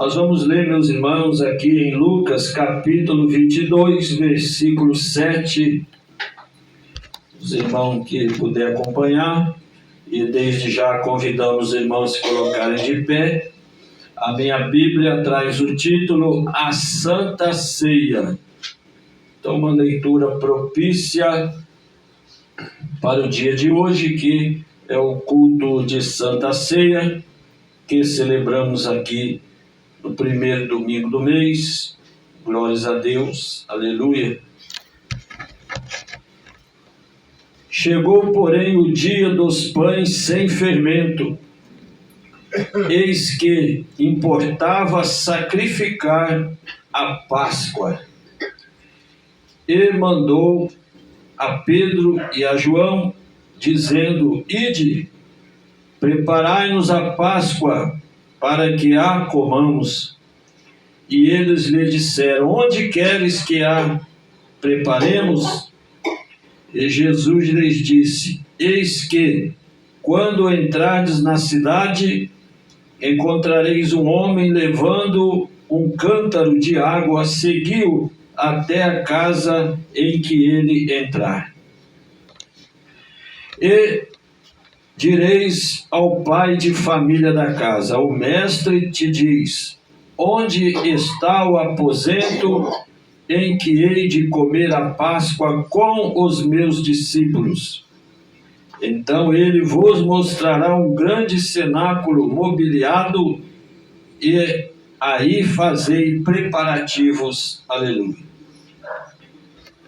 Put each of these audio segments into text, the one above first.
Nós vamos ler, meus irmãos, aqui em Lucas, capítulo 22, versículo 7. Os irmãos que puder acompanhar, e desde já convidamos os irmãos a se colocarem de pé. A minha Bíblia traz o título A Santa Ceia. Então, uma leitura propícia para o dia de hoje, que é o culto de Santa Ceia, que celebramos aqui no primeiro domingo do mês. Glórias a Deus, aleluia. Chegou, porém, o dia dos pães sem fermento. Eis que importava sacrificar a Páscoa. E mandou a Pedro e a João, dizendo: Ide, preparai-nos a Páscoa, para que a comamos. E eles lhe disseram: Onde queres que a preparemos? E Jesus lhes disse: Eis que, quando entrardes na cidade, encontrareis um homem levando um cântaro de água, segui-o até a casa em que ele entrar. E direis ao pai de família da casa: O mestre te diz: Onde está o aposento em que hei de comer a Páscoa com os meus discípulos? Então ele vos mostrará um grande cenáculo mobiliado, e aí fazei preparativos. Aleluia.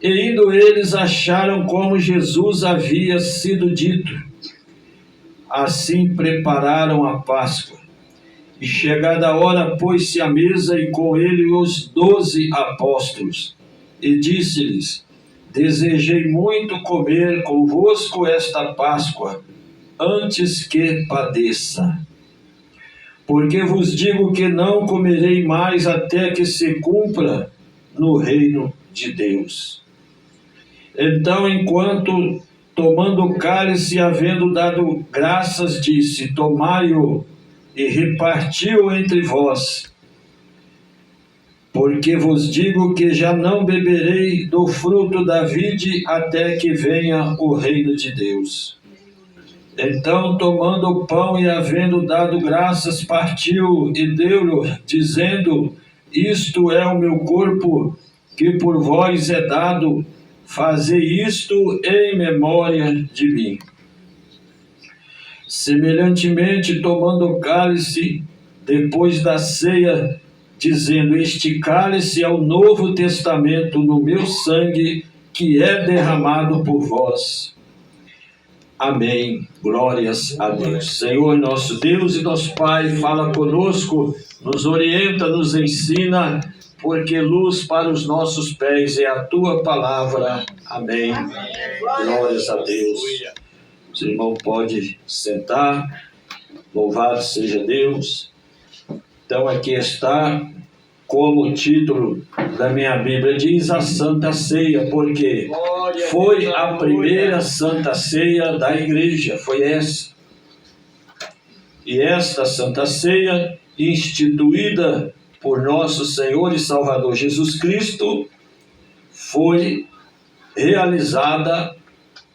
E indo eles, acharam como Jesus havia sido dito. Assim prepararam a Páscoa. E chegada a hora, pôs-se à mesa, e com ele os 12 apóstolos. E disse-lhes: Desejei muito comer convosco esta Páscoa, antes que padeça. Porque vos digo que não comerei mais até que se cumpra no reino de Deus. Então, enquanto tomando o cálice, havendo dado graças, disse: Tomai-o e repartiu entre vós. Porque vos digo que já não beberei do fruto da vide até que venha o reino de Deus. Então, tomando o pão e havendo dado graças, partiu e deu-lhe, dizendo: Isto é o meu corpo, que por vós é dado. Fazei isto em memória de mim. Semelhantemente, tomando o cálice, depois da ceia, dizendo: Este cálice é o novo testamento no meu sangue, que é derramado por vós. Amém. Glórias a Deus. Senhor, nosso Deus e nosso Pai, fala conosco, nos orienta, nos ensina, porque luz para os nossos pés é a tua palavra. Amém. Glórias a Deus. Os irmãos podem sentar. Louvado seja Deus. Então aqui está, como o título da minha Bíblia diz, a Santa Ceia, porque foi a primeira Santa Ceia da igreja, foi essa. E esta Santa Ceia, instituída por nosso Senhor e Salvador Jesus Cristo, foi realizada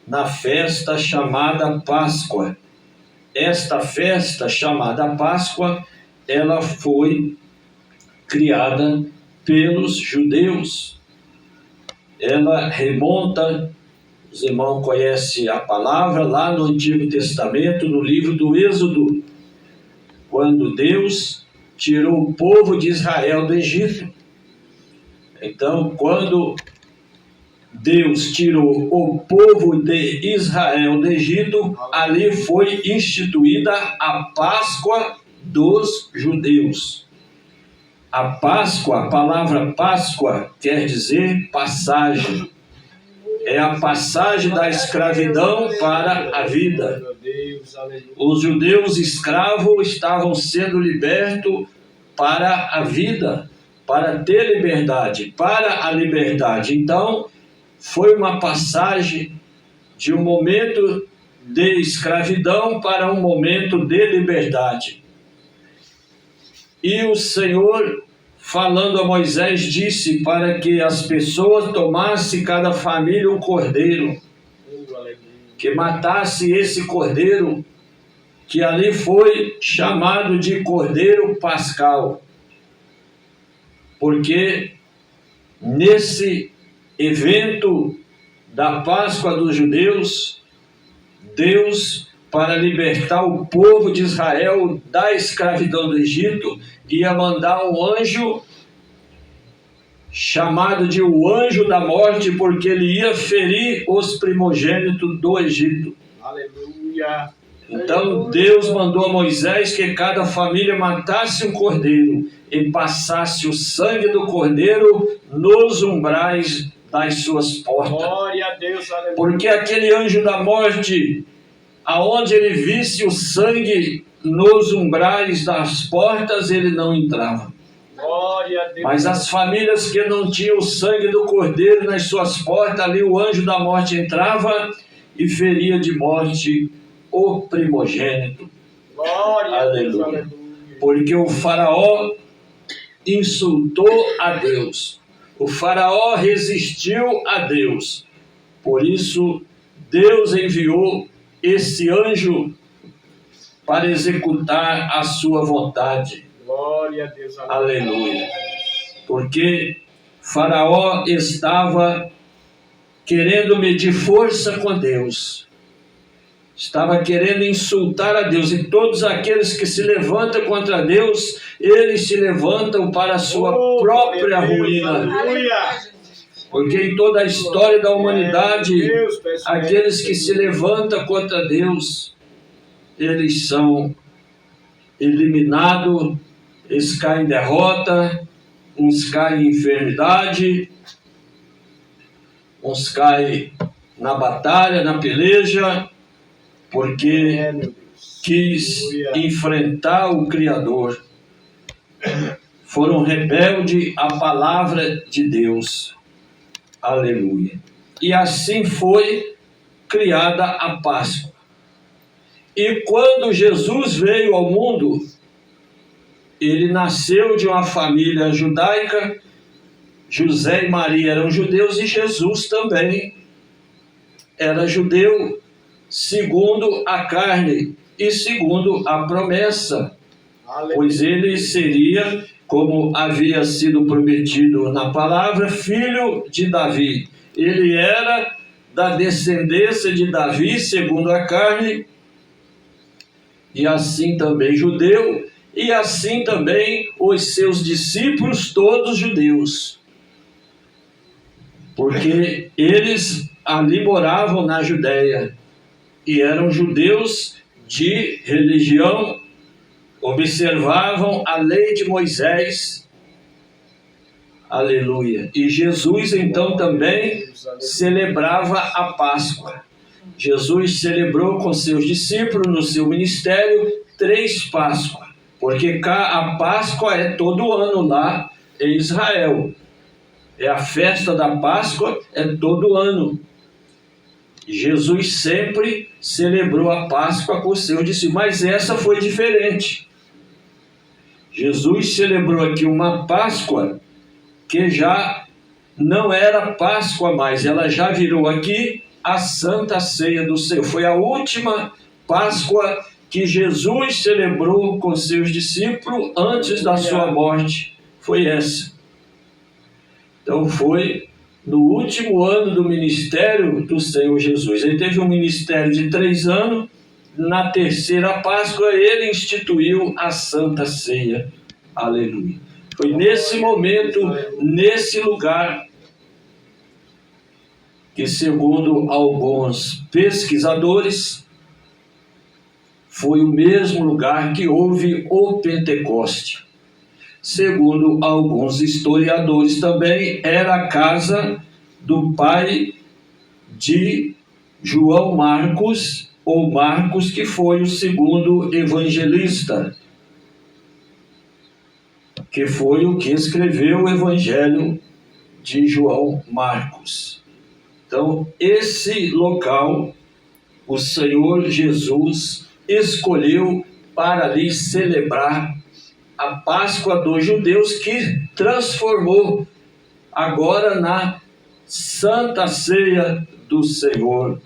na festa chamada Páscoa. Esta festa chamada Páscoa, ela foi criada pelos judeus. Ela remonta, os irmãos conhecem a palavra, lá no Antigo Testamento, no livro do Êxodo, quando Deus tirou o povo de Israel do Egito. Então, quando Deus tirou o povo de Israel do Egito, ali foi instituída a Páscoa dos judeus. A Páscoa, a palavra Páscoa quer dizer passagem. É a passagem da escravidão para a vida. Os judeus escravos estavam sendo libertos para a vida, para ter liberdade, para a liberdade. Então, foi uma passagem de um momento de escravidão para um momento de liberdade. E o Senhor, falando a Moisés, disse para que as pessoas tomassem cada família um cordeiro, que matasse esse cordeiro, que ali foi chamado de Cordeiro Pascal, porque nesse evento da Páscoa dos judeus, Deus, para libertar o povo de Israel da escravidão do Egito, ia mandar um anjo chamado de o anjo da morte, porque ele ia ferir os primogênitos do Egito. Aleluia. Então Deus mandou a Moisés que cada família matasse um cordeiro e passasse o sangue do cordeiro nos umbrais das suas portas. Glória a Deus, aleluia. Porque aquele anjo da morte, aonde ele visse o sangue nos umbrais das portas, ele não entrava. Glória a Deus. Mas as famílias que não tinham o sangue do cordeiro nas suas portas, ali o anjo da morte entrava e feria de morte o primogênito. Glória a Deus, Aleluia. aleluia. Porque o faraó insultou a Deus. O faraó resistiu a Deus. Por isso, Deus enviou esse anjo para executar a sua vontade. Glória a Deus, aleluia. Aleluia. Porque faraó estava querendo medir força com Deus. Estava querendo insultar a Deus, e todos aqueles que se levantam contra Deus, eles se levantam para a sua própria ruína. Aleluia. Porque em toda a história da humanidade, aqueles que se levantam contra Deus, eles são eliminados, eles caem em derrota, uns caem em enfermidade, uns caem na batalha, na peleja, porque quis enfrentar o Criador. Foram rebeldes à palavra de Deus. Aleluia. E assim foi criada a Páscoa. E quando Jesus veio ao mundo, ele nasceu de uma família judaica. José e Maria eram judeus e Jesus também era judeu, segundo a carne e segundo a promessa, pois ele seria, como havia sido prometido na palavra, filho de Davi. Ele era da descendência de Davi, segundo a carne, e assim também judeu, e assim também os seus discípulos, todos judeus, porque eles ali moravam na Judéia, e eram judeus de religião, observavam a lei de Moisés. Aleluia. E Jesus então também celebrava a Páscoa. Jesus celebrou com seus discípulos no seu ministério 3 Páscoas, porque a Páscoa é todo ano lá em Israel. É a festa da Páscoa, é todo ano. Jesus sempre celebrou a Páscoa com seus discípulos, mas essa foi diferente. Jesus celebrou aqui uma Páscoa que já não era Páscoa mais, ela já virou aqui a Santa Ceia do Senhor. Foi a última Páscoa que Jesus celebrou com seus discípulos antes da sua morte. Foi essa. Então foi no último ano do ministério do Senhor Jesus. Ele teve um ministério de 3 anos. Na terceira Páscoa ele instituiu a Santa Ceia. Aleluia. Foi nesse momento, nesse lugar, que segundo alguns pesquisadores, foi o mesmo lugar que houve o Pentecoste. Segundo alguns historiadores também, era a casa do pai de João Marcos, ou Marcos, que foi o segundo evangelista, que foi o que escreveu o Evangelho de João Marcos. Então, esse local, o Senhor Jesus escolheu para ali celebrar a Páscoa dos judeus, que transformou agora na Santa Ceia do Senhor.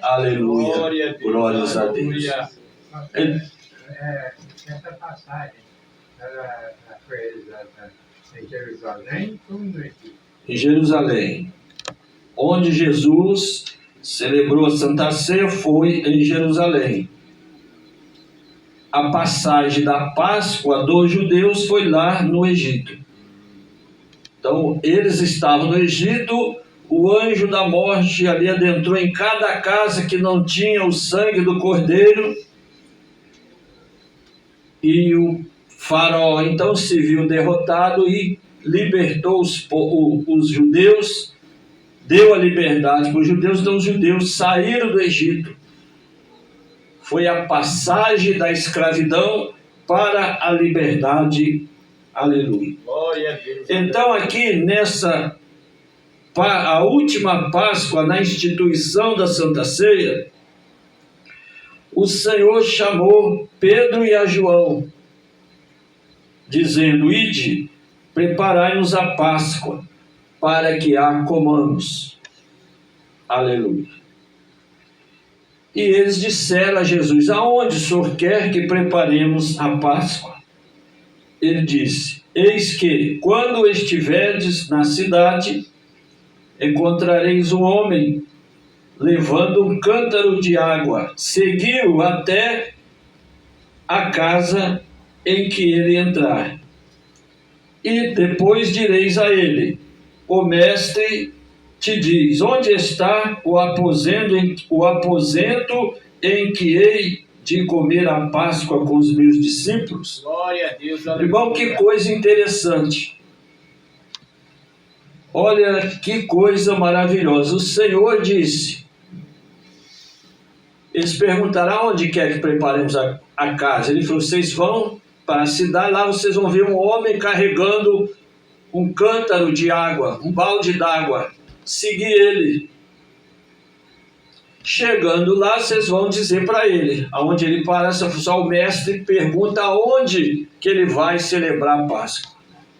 Aleluia. Glória a Deus. Glórias a Deus. Aleluia. Essa passagem ela foi realizada em Jerusalém ou no Egito? Em Jerusalém. Onde Jesus celebrou a Santa Ceia foi em Jerusalém. A passagem da Páscoa dos judeus foi lá no Egito. Então, eles estavam no Egito, o anjo da morte ali adentrou em cada casa que não tinha o sangue do cordeiro, e o faraó então se viu derrotado e libertou os judeus, deu a liberdade para os judeus, então os judeus saíram do Egito. Foi a passagem da escravidão para a liberdade. Aleluia. Glória a Deus. Então aqui a última Páscoa, na instituição da Santa Ceia, o Senhor chamou Pedro e a João, dizendo: ide, preparai-nos a Páscoa, para que a comamos. Aleluia. E eles disseram a Jesus: aonde o Senhor quer que preparemos a Páscoa? Ele disse: eis que, quando estiverdes na cidade, encontrareis um homem levando um cântaro de água. Segui-o até a casa em que ele entrar. E depois direis a ele: o mestre te diz, onde está o aposento em que hei de comer a Páscoa com os meus discípulos? Glória a Deus. Irmão, que coisa interessante. Olha que coisa maravilhosa. O Senhor disse, eles perguntaram: onde quer que preparemos a casa? Ele falou: vocês vão para a cidade, lá vocês vão ver um homem carregando um cântaro de água, um balde d'água. Segui ele. Chegando lá, vocês vão dizer para ele, aonde ele para, só o mestre pergunta aonde que ele vai celebrar a Páscoa.